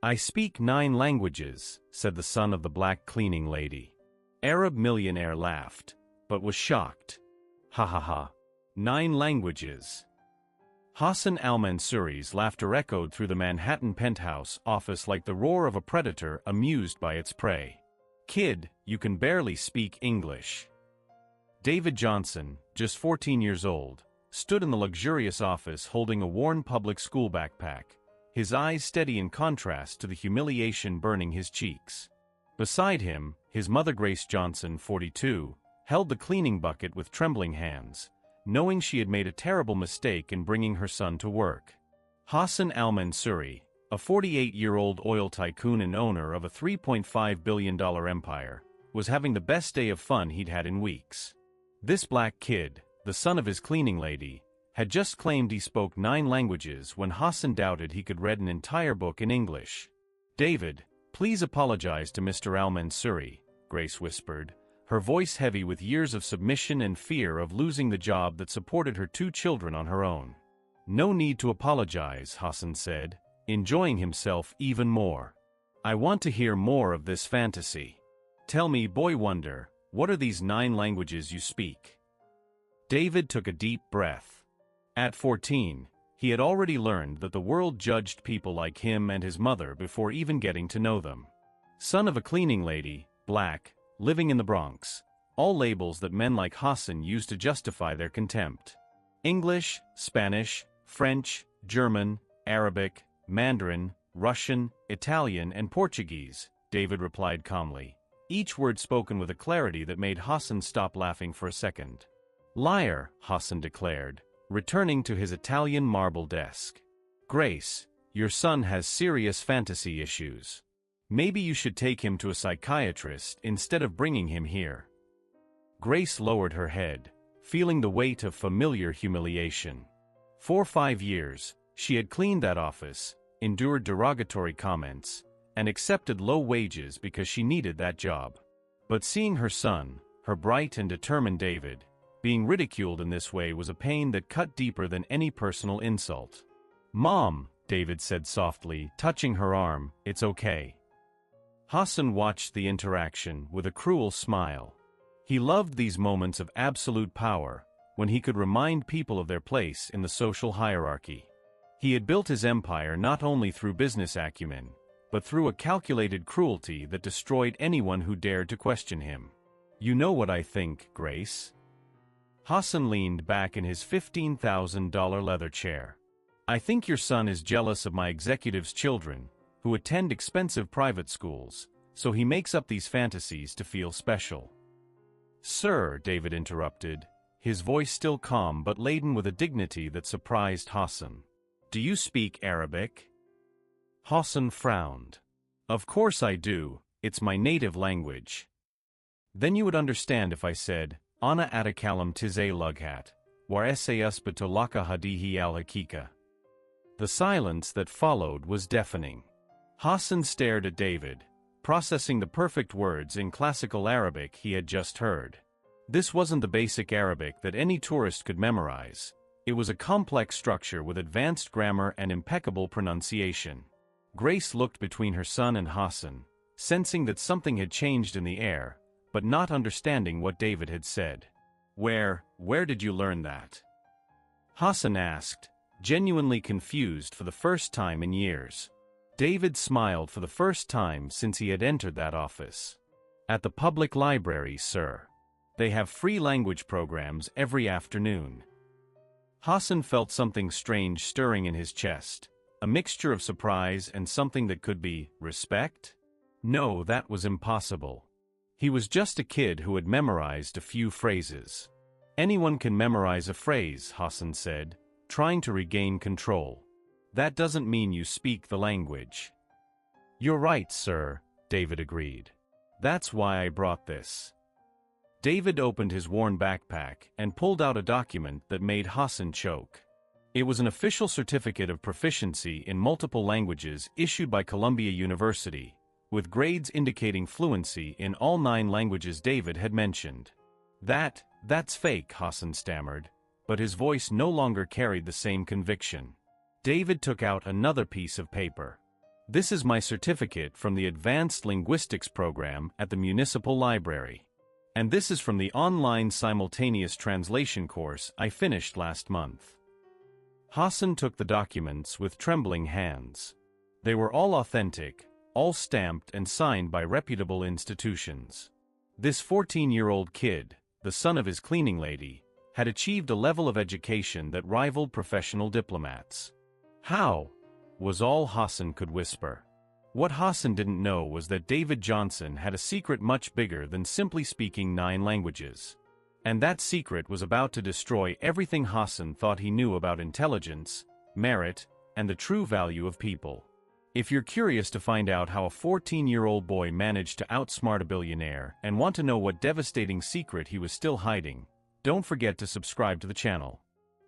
"I speak 9 languages," said the son of the black cleaning lady. Arab millionaire laughed, but was shocked. "Ha ha ha. 9 languages." Hassan al-Mansuri's laughter echoed through the Manhattan penthouse office like the roar of a predator amused by its prey. "Kid, you can barely speak English." David Johnson, just 14 years old, stood in the luxurious office holding a worn public school backpack, his eyes steady in contrast to the humiliation burning his cheeks. Beside him, his mother Grace Johnson, 42, held the cleaning bucket with trembling hands, knowing she had made a terrible mistake in bringing her son to work. Hassan al-Mansuri, a 48-year-old oil tycoon and owner of a $3.5 billion empire, was having the best day of fun he'd had in weeks. This black kid, the son of his cleaning lady, had just claimed he spoke 9 languages when Hassan doubted he could read an entire book in English. "David, please apologize to Mr. al-Mansuri," Grace whispered, her voice heavy with years of submission and fear of losing the job that supported her 2 children on her own. "No need to apologize," Hassan said, enjoying himself even more. "I want to hear more of this fantasy. Tell me, boy wonder, what are these 9 languages you speak?" David took a deep breath. At 14, he had already learned that the world judged people like him and his mother before even getting to know them. Son of a cleaning lady, black, living in the Bronx, all labels that men like Hassan used to justify their contempt. English, Spanish, French, German, Arabic, Mandarin, Russian, Italian, and Portuguese, David replied calmly, each word spoken with a clarity that made Hassan stop laughing for a second. "Liar," Hassan declared, returning to his Italian marble desk. "Grace, your son has serious fantasy issues. Maybe you should take him to a psychiatrist instead of bringing him here." Grace lowered her head, feeling the weight of familiar humiliation. For 5 years, she had cleaned that office, endured derogatory comments, and accepted low wages because she needed that job. But seeing her son, her bright and determined David, being ridiculed in this way was a pain that cut deeper than any personal insult. "Mom," David said softly, touching her arm, "it's okay." Hassan watched the interaction with a cruel smile. He loved these moments of absolute power, when he could remind people of their place in the social hierarchy. He had built his empire not only through business acumen, but through a calculated cruelty that destroyed anyone who dared to question him. "You know what I think, Grace?" Hassan leaned back in his $15,000 leather chair. "I think your son is jealous of my executive's children, who attend expensive private schools, so he makes up these fantasies to feel special." "Sir," David interrupted, his voice still calm but laden with a dignity that surprised Hassan. "Do you speak Arabic?" Hassan frowned. "Of course I do, it's my native language." "Then you would understand if I said, Ana atakalam tizay lughat, war essayus batolaka hadihi al-hakika." The silence that followed was deafening. Hassan stared at David, processing the perfect words in classical Arabic he had just heard. This wasn't the basic Arabic that any tourist could memorize. It was a complex structure with advanced grammar and impeccable pronunciation. Grace looked between her son and Hassan, sensing that something had changed in the air, but not understanding what David had said. Where did you learn that?" Hassan asked, genuinely confused for the first time in years. David smiled for the first time since he had entered that office. "At the public library, sir. They have free language programs every afternoon." Hassan felt something strange stirring in his chest, a mixture of surprise and something that could be respect? No, that was impossible. He was just a kid who had memorized a few phrases. "Anyone can memorize a phrase," Hassan said, trying to regain control. "That doesn't mean you speak the language." "You're right, sir," David agreed. "That's why I brought this." David opened his worn backpack and pulled out a document that made Hassan choke. It was an official certificate of proficiency in multiple languages issued by Columbia University, with grades indicating fluency in all 9 languages David had mentioned. That's fake," Hassan stammered, but his voice no longer carried the same conviction. David took out another piece of paper. This is my certificate from the Advanced Linguistics program at the Municipal Library. And this is from the online simultaneous translation course I finished last month. Hassan took the documents with trembling hands. They were all authentic, all stamped and signed by reputable institutions. This 14-year-old kid, the son of his cleaning lady, had achieved a level of education that rivaled professional diplomats. How? Was all Hassan could whisper. What Hassan didn't know was that David Johnson had a secret much bigger than simply speaking 9 languages. And that secret was about to destroy everything Hassan thought he knew about intelligence, merit, and the true value of people. If you're curious to find out how a 14-year-old boy managed to outsmart a billionaire and want to know what devastating secret he was still hiding, don't forget to subscribe to the channel.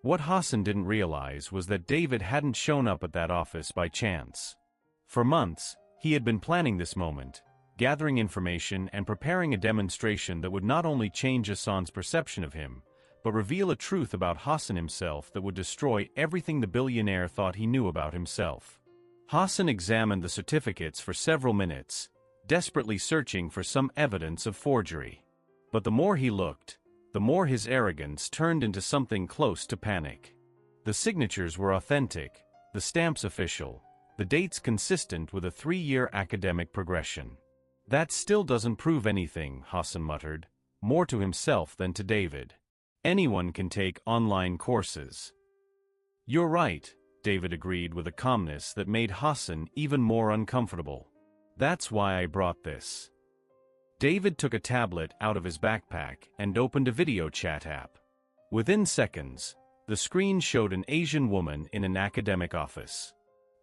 What Hassan didn't realize was that David hadn't shown up at that office by chance. For months, he had been planning this moment, gathering information and preparing a demonstration that would not only change Hassan's perception of him, but reveal a truth about Hassan himself that would destroy everything the billionaire thought he knew about himself. Hassan examined the certificates for several minutes, desperately searching for some evidence of forgery. But the more he looked, the more his arrogance turned into something close to panic. The signatures were authentic, the stamps official, the dates consistent with a 3-year academic progression. That still doesn't prove anything, Hassan muttered, more to himself than to David. Anyone can take online courses. You're right, David agreed with a calmness that made Hassan even more uncomfortable. That's why I brought this. David took a tablet out of his backpack and opened a video chat app. Within seconds, the screen showed an Asian woman in an academic office.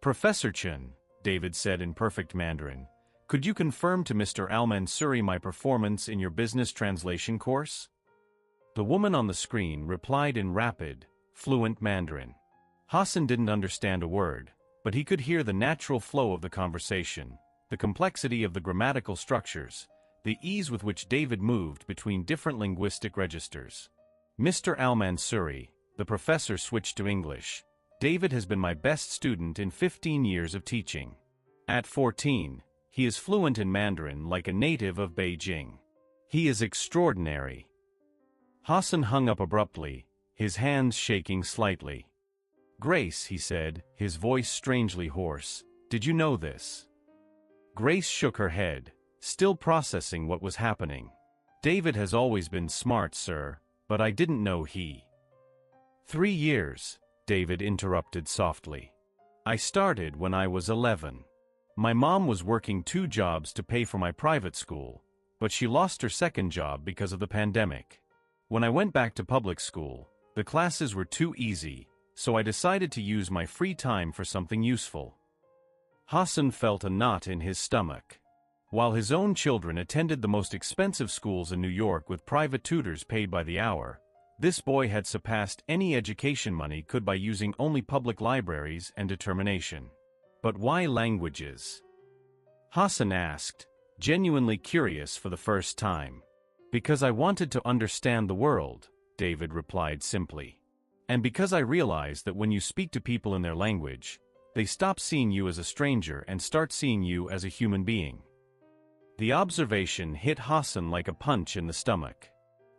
Professor Chen, David said in perfect Mandarin, could you confirm to Mr. Al-Mansuri my performance in your business translation course? The woman on the screen replied in rapid, fluent Mandarin. Hassan didn't understand a word, but he could hear the natural flow of the conversation, the complexity of the grammatical structures, the ease with which David moved between different linguistic registers. Mr. Al-Mansuri, the professor switched to English. David has been my best student in 15 years of teaching. At 14, he is fluent in Mandarin like a native of Beijing. He is extraordinary. Hassan hung up abruptly, his hands shaking slightly. Grace, he said, his voice strangely hoarse, did you know this? Grace shook her head, still processing what was happening. David has always been smart, sir, but I didn't know he. 3 years, David interrupted softly. I started when I was 11. My mom was working 2 jobs to pay for my private school, but she lost her second job because of the pandemic. When I went back to public school, the classes were too easy, so I decided to use my free time for something useful. Hassan felt a knot in his stomach. While his own children attended the most expensive schools in New York with private tutors paid by the hour, this boy had surpassed any education money could by using only public libraries and determination. But why languages? Hassan asked, genuinely curious for the first time. Because I wanted to understand the world, David replied simply. And because I realized that when you speak to people in their language, they stop seeing you as a stranger and start seeing you as a human being. The observation hit Hassan like a punch in the stomach.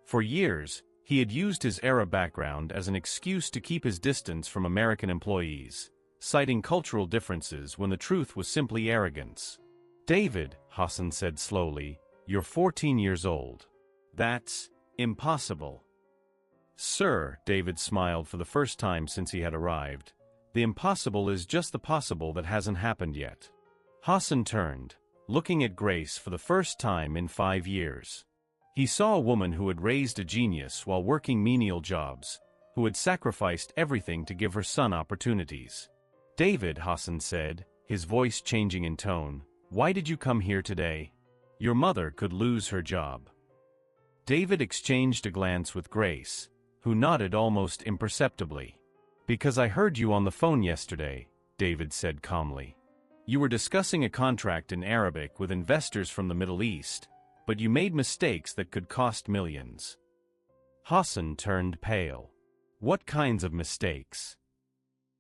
For years, he had used his Arab background as an excuse to keep his distance from American employees, citing cultural differences when the truth was simply arrogance. David, Hassan said slowly, you're 14 years old. That's impossible. Sir, David smiled for the first time since he had arrived. The impossible is just the possible that hasn't happened yet. Hassan turned, looking at Grace for the first time in 5 years. He saw a woman who had raised a genius while working menial jobs, who had sacrificed everything to give her son opportunities. David, Hassan said, his voice changing in tone, why did you come here today? Your mother could lose her job. David exchanged a glance with Grace, who nodded almost imperceptibly. Because I heard you on the phone yesterday, David said calmly. You were discussing a contract in Arabic with investors from the Middle East, but you made mistakes that could cost millions. Hassan turned pale. What kinds of mistakes?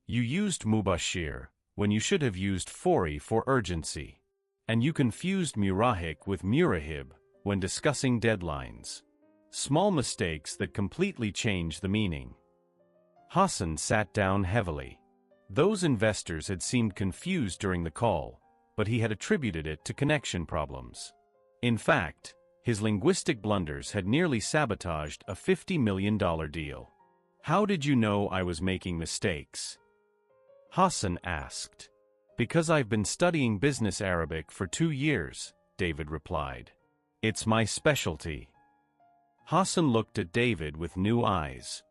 You used mubashir, when you should have used fori for urgency. And you confused murahik with murahib when discussing deadlines. Small mistakes that completely change the meaning. Hassan sat down heavily. Those investors had seemed confused during the call, but he had attributed it to connection problems. In fact, his linguistic blunders had nearly sabotaged a $50 million deal. How did you know I was making mistakes? Hassan asked. Because I've been studying business Arabic for 2 years, David replied. It's my specialty. Hassan looked at David with new eyes.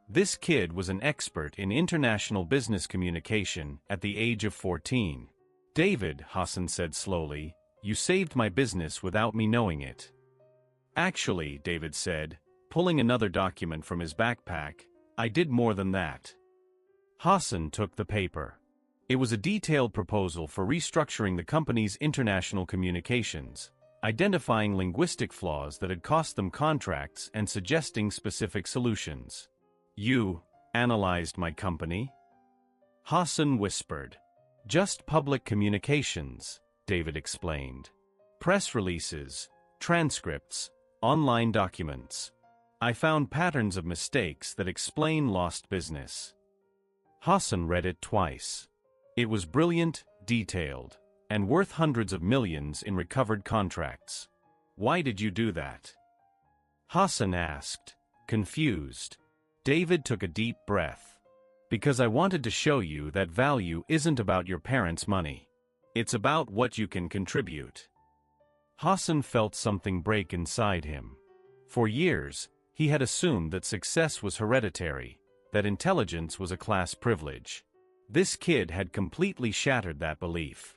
This kid was an expert in international business communication at the age of 14. David, Hassan said slowly, you saved my business without me knowing it. Actually, David said, pulling another document from his backpack, I did more than that. Hassan took the paper. It was a detailed proposal for restructuring the company's international communications, identifying linguistic flaws that had cost them contracts and suggesting specific solutions. You analyzed my company? Hassan whispered. Just public communications, David explained. Press releases, transcripts, online documents. I found patterns of mistakes that explain lost business. Hassan read it twice. It was brilliant, detailed, and worth hundreds of millions in recovered contracts. Why did you do that? Hassan asked, confused. David took a deep breath. Because I wanted to show you that value isn't about your parents' money. It's about what you can contribute. Hassan felt something break inside him. For years, he had assumed that success was hereditary, that intelligence was a class privilege. This kid had completely shattered that belief.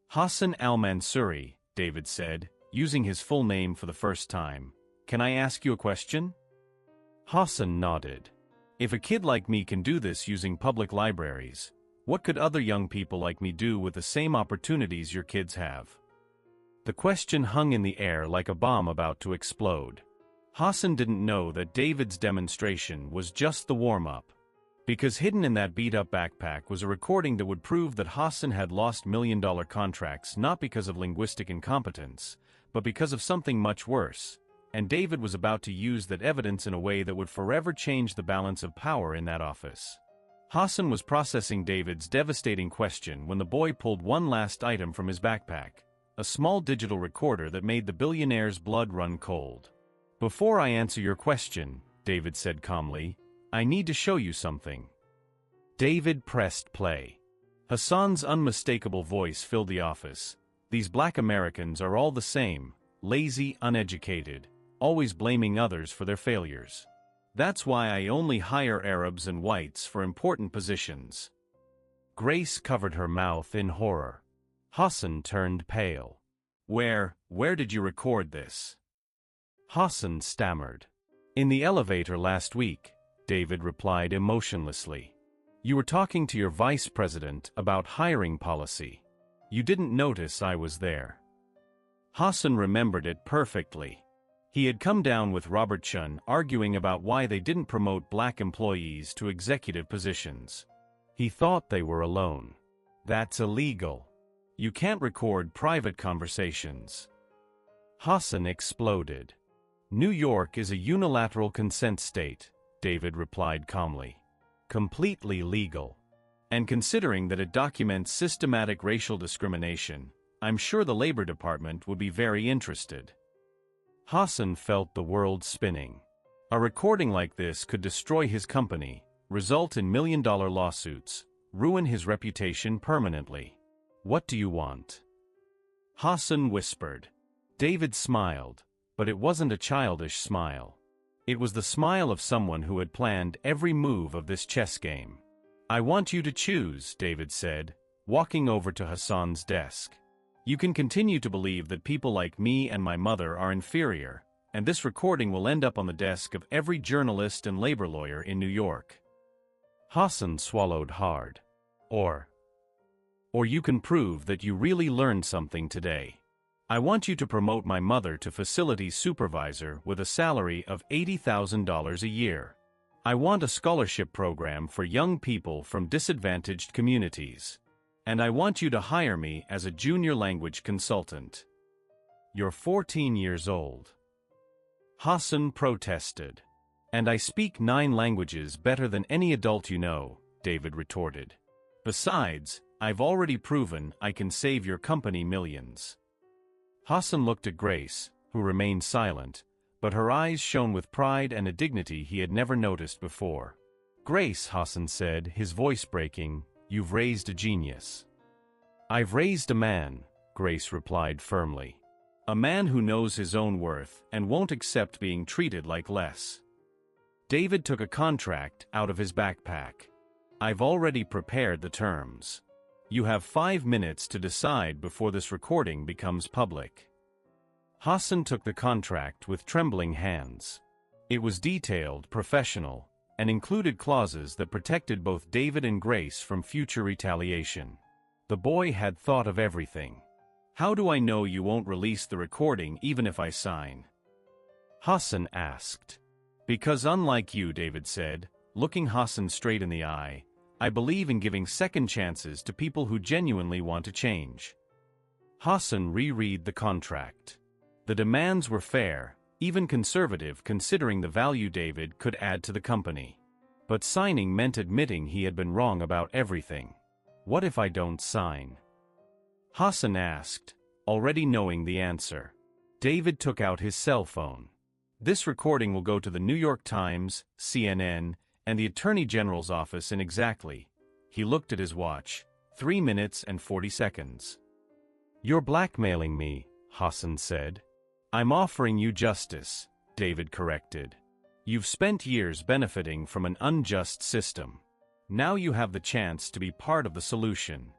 Hassan al-Mansuri, David said, using his full name for the first time. Can I ask you a question? Hassan nodded. If a kid like me can do this using public libraries, what could other young people like me do with the same opportunities your kids have? The question hung in the air like a bomb about to explode. Hassan didn't know that David's demonstration was just the warm-up. Because hidden in that beat-up backpack was a recording that would prove that Hassan had lost million-dollar contracts not because of linguistic incompetence, but because of something much worse, and David was about to use that evidence in a way that would forever change the balance of power in that office. Hassan was processing David's devastating question when the boy pulled one last item from his backpack, a small digital recorder that made the billionaire's blood run cold. Before I answer your question, David said calmly, I need to show you something. David pressed play. Hassan's unmistakable voice filled the office. These black Americans are all the same, lazy, uneducated, always blaming others for their failures. That's why I only hire Arabs and whites for important positions. Grace covered her mouth in horror. Hassan turned pale. Where did you record this? Hassan stammered. In the elevator last week, David replied emotionlessly. You were talking to your vice president about hiring policy. You didn't notice I was there. Hassan remembered it perfectly. He had come down with Robert Chun arguing about why they didn't promote black employees to executive positions. He thought they were alone. That's illegal. You can't record private conversations. Hassan exploded. New York is a unilateral consent state, David replied calmly. Completely legal. And considering that it documents systematic racial discrimination, I'm sure the Labor Department would be very interested. Hassan felt the world spinning. A recording like this could destroy his company, result in million-dollar lawsuits, ruin his reputation permanently. What do you want? Hassan whispered. David smiled, but it wasn't a childish smile. It was the smile of someone who had planned every move of this chess game. I want you to choose, David said, walking over to Hassan's desk. You can continue to believe that people like me and my mother are inferior, and this recording will end up on the desk of every journalist and labor lawyer in New York. Hassan swallowed hard. Or you can prove that you really learned something today. I want you to promote my mother to facilities supervisor with a salary of $80,000 a year. I want a scholarship program for young people from disadvantaged communities. And I want you to hire me as a junior language consultant. You're 14 years old. Hassan protested. And I speak 9 languages better than any adult you know, David retorted. Besides, I've already proven I can save your company millions. Hassan looked at Grace, who remained silent, but her eyes shone with pride and a dignity he had never noticed before. Grace, Hassan said, his voice breaking, you've raised a genius. I've raised a man, Grace replied firmly. A man who knows his own worth and won't accept being treated like less. David took a contract out of his backpack. I've already prepared the terms. You have 5 minutes to decide before this recording becomes public. Hassan took the contract with trembling hands. It was detailed, professional, and included clauses that protected both David and Grace from future retaliation. The boy had thought of everything. How do I know you won't release the recording even if I sign? Hassan asked. Because unlike you, David said, looking Hassan straight in the eye, I believe in giving second chances to people who genuinely want to change. Hassan reread the contract. The demands were fair, even conservative considering the value David could add to the company. But signing meant admitting he had been wrong about everything. What if I don't sign? Hassan asked, already knowing the answer. David took out his cell phone. This recording will go to the New York Times, CNN, and the Attorney General's office in exactly, he looked at his watch, 3 minutes and 40 seconds. You're blackmailing me, Hassan said. I'm offering you justice, David corrected. You've spent years benefiting from an unjust system. Now you have the chance to be part of the solution.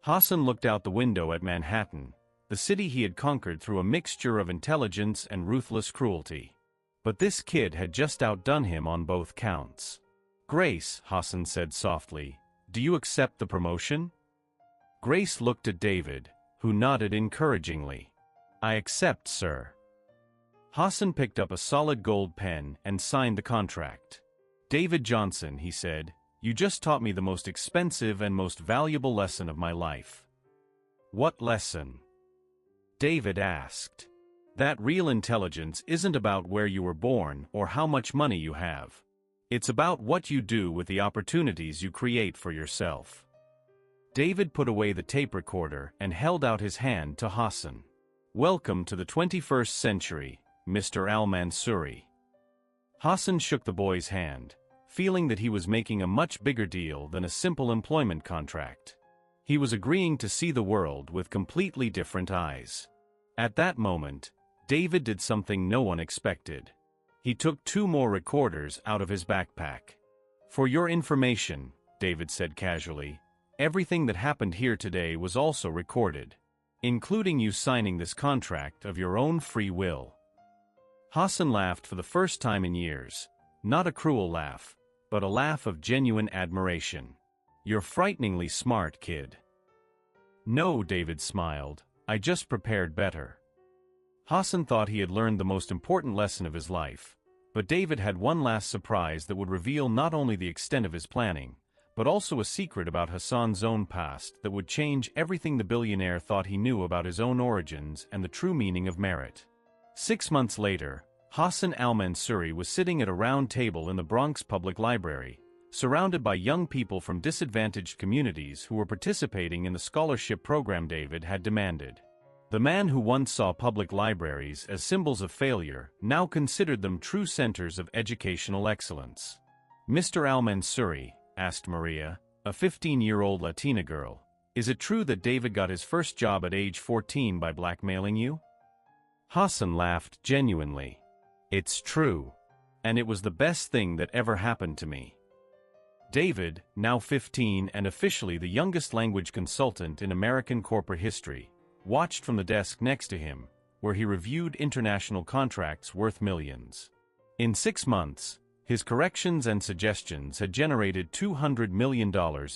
Hassan looked out the window at Manhattan, the city he had conquered through a mixture of intelligence and ruthless cruelty. But this kid had just outdone him on both counts. Grace, Hassan said softly, do you accept the promotion? Grace looked at David, who nodded encouragingly. I accept, sir. Hassan picked up a solid gold pen and signed the contract. David Johnson, he said, you just taught me the most expensive and most valuable lesson of my life. What lesson? David asked. That real intelligence isn't about where you were born or how much money you have. It's about what you do with the opportunities you create for yourself. David put away the tape recorder and held out his hand to Hassan. Welcome to the 21st century, Mr. Al-Mansouri. Hassan shook the boy's hand, feeling that he was making a much bigger deal than a simple employment contract. He was agreeing to see the world with completely different eyes. At that moment, David did something no one expected. He took 2 more recorders out of his backpack. For your information, David said casually, everything that happened here today was also recorded, including you signing this contract of your own free will. Hassan laughed for the first time in years, not a cruel laugh, but a laugh of genuine admiration. You're frighteningly smart, kid. No, David smiled, I just prepared better. Hassan thought he had learned the most important lesson of his life, but David had one last surprise that would reveal not only the extent of his planning, but also a secret about Hassan's own past that would change everything the billionaire thought he knew about his own origins and the true meaning of merit. 6 months later, Hassan al-Mansouri was sitting at a round table in the Bronx Public Library, surrounded by young people from disadvantaged communities who were participating in the scholarship program David had demanded. The man who once saw public libraries as symbols of failure now considered them true centers of educational excellence. Mr. Al-Mansouri, asked Maria, a 15-year-old Latina girl, is it true that David got his first job at age 14 by blackmailing you? Hassan laughed genuinely. It's true. And it was the best thing that ever happened to me. David, now 15 and officially the youngest language consultant in American corporate history, watched from the desk next to him, where he reviewed international contracts worth millions. In 6 months, his corrections and suggestions had generated $200 million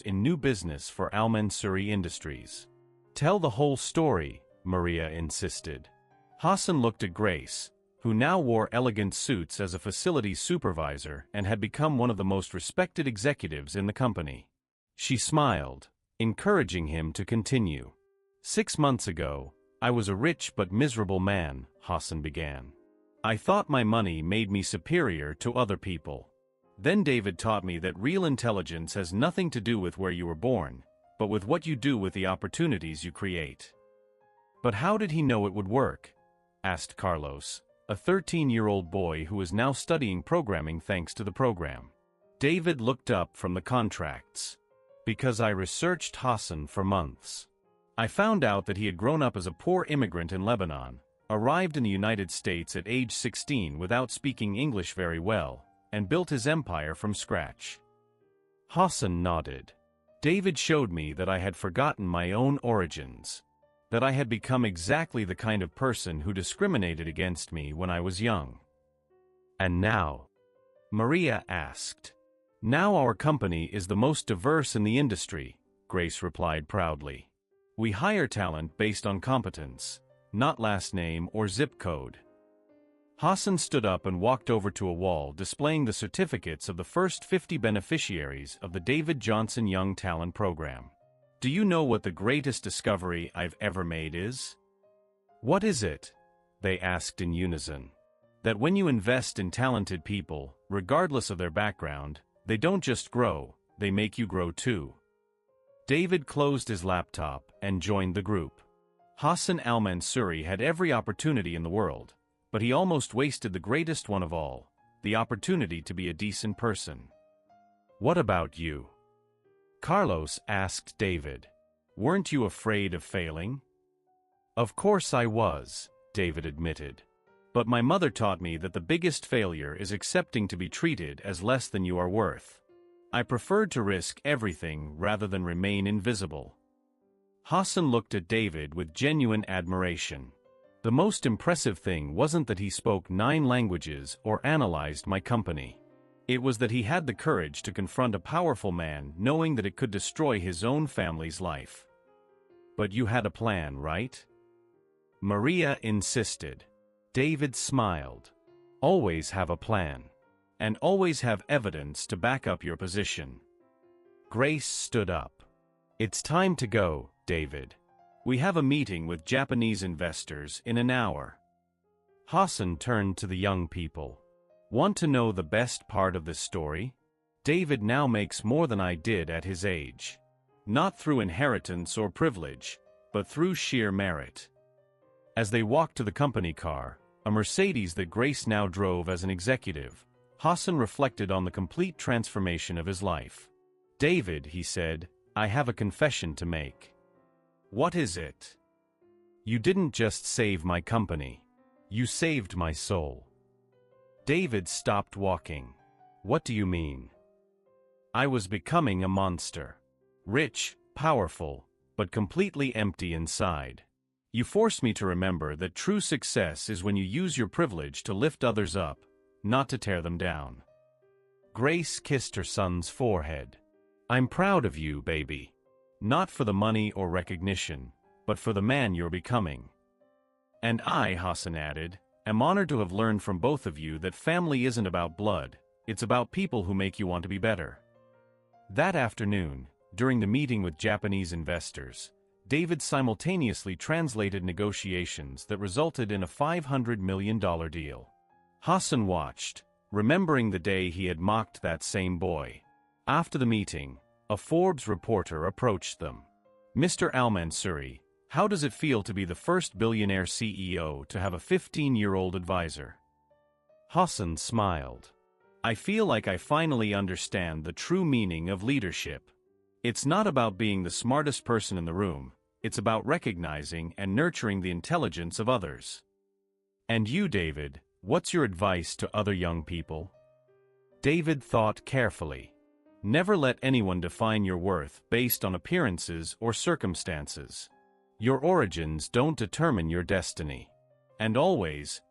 in new business for Al-Mansouri Industries. Tell the whole story, Maria insisted. Hassan looked at Grace, who now wore elegant suits as a facilities supervisor and had become one of the most respected executives in the company. She smiled, encouraging him to continue. 6 months ago, I was a rich but miserable man, Hassan began. I thought my money made me superior to other people. Then David taught me that real intelligence has nothing to do with where you were born, but with what you do with the opportunities you create. But how did he know it would work? Asked Carlos, a 13-year-old boy who is now studying programming thanks to the program. David looked up from the contracts. Because I researched Hassan for months. I found out that he had grown up as a poor immigrant in Lebanon, arrived in the United States at age 16 without speaking English very well, and built his empire from scratch. Hassan nodded. David showed me that I had forgotten my own origins, that I had become exactly the kind of person who discriminated against me when I was young. And now? Maria asked. Now our company is the most diverse in the industry, Grace replied proudly. We hire talent based on competence, not last name or zip code. Hassan stood up and walked over to a wall displaying the certificates of the first 50 beneficiaries of the David Johnson Young Talent Program. Do you know what the greatest discovery I've ever made is? What is it? They asked in unison. That when you invest in talented people, regardless of their background, they don't just grow, they make you grow too. David closed his laptop and joined the group. Hassan al-Mansuri had every opportunity in the world, but he almost wasted the greatest one of all, the opportunity to be a decent person. What about you? Carlos asked David. Weren't you afraid of failing? Of course I was, David admitted. But my mother taught me that the biggest failure is accepting to be treated as less than you are worth. I preferred to risk everything rather than remain invisible. Hassan looked at David with genuine admiration. The most impressive thing wasn't that he spoke 9 languages or analyzed my company. It was that he had the courage to confront a powerful man knowing that it could destroy his own family's life. But you had a plan, right? Maria insisted. David smiled. Always have a plan. And always have evidence to back up your position. Grace stood up. It's time to go, David. We have a meeting with Japanese investors in an hour. Hassan turned to the young people. Want to know the best part of this story? David now makes more than I did at his age. Not through inheritance or privilege, but through sheer merit. As they walked to the company car, a Mercedes that Grace now drove as an executive, Hassan reflected on the complete transformation of his life. David, he said, I have a confession to make. What is it? You didn't just save my company. You saved my soul. David stopped walking. What do you mean? I was becoming a monster. Rich, powerful, but completely empty inside. You forced me to remember that true success is when you use your privilege to lift others up, not to tear them down. Grace kissed her son's forehead. I'm proud of you, baby. Not for the money or recognition, but for the man you're becoming. And I, Hassan added, am honored to have learned from both of you that family isn't about blood, it's about people who make you want to be better. That afternoon, during the meeting with Japanese investors, David simultaneously translated negotiations that resulted in a $500 million deal. Hassan watched, remembering the day he had mocked that same boy. After the meeting, a Forbes reporter approached them. Mr. Al-Mansuri, how does it feel to be the first billionaire CEO to have a 15-year-old advisor? Hassan smiled. I feel like I finally understand the true meaning of leadership. It's not about being the smartest person in the room, it's about recognizing and nurturing the intelligence of others. And you, David, what's your advice to other young people? David thought carefully. Never let anyone define your worth based on appearances or circumstances. Your origins don't determine your destiny. And always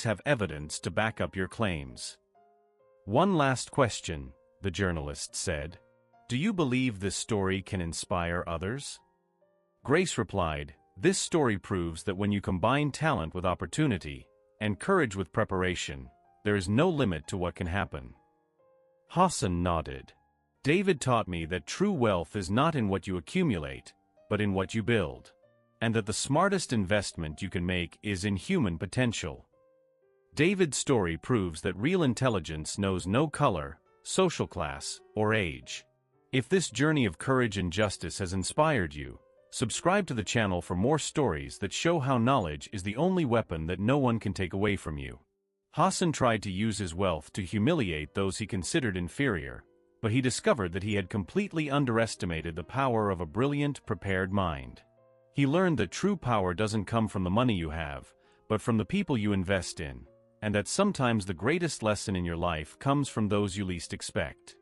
have evidence to back up your claims. One last question, the journalist said. Do you believe this story can inspire others? Grace replied, this story proves that when you combine talent with opportunity, and courage with preparation, there is no limit to what can happen. Hassan nodded. David taught me that true wealth is not in what you accumulate, but in what you build. And that the smartest investment you can make is in human potential. David's story proves that real intelligence knows no color, social class, or age. If this journey of courage and justice has inspired you, subscribe to the channel for more stories that show how knowledge is the only weapon that no one can take away from you. Hassan tried to use his wealth to humiliate those he considered inferior, but he discovered that he had completely underestimated the power of a brilliant, prepared mind. He learned that true power doesn't come from the money you have, but from the people you invest in, and that sometimes the greatest lesson in your life comes from those you least expect.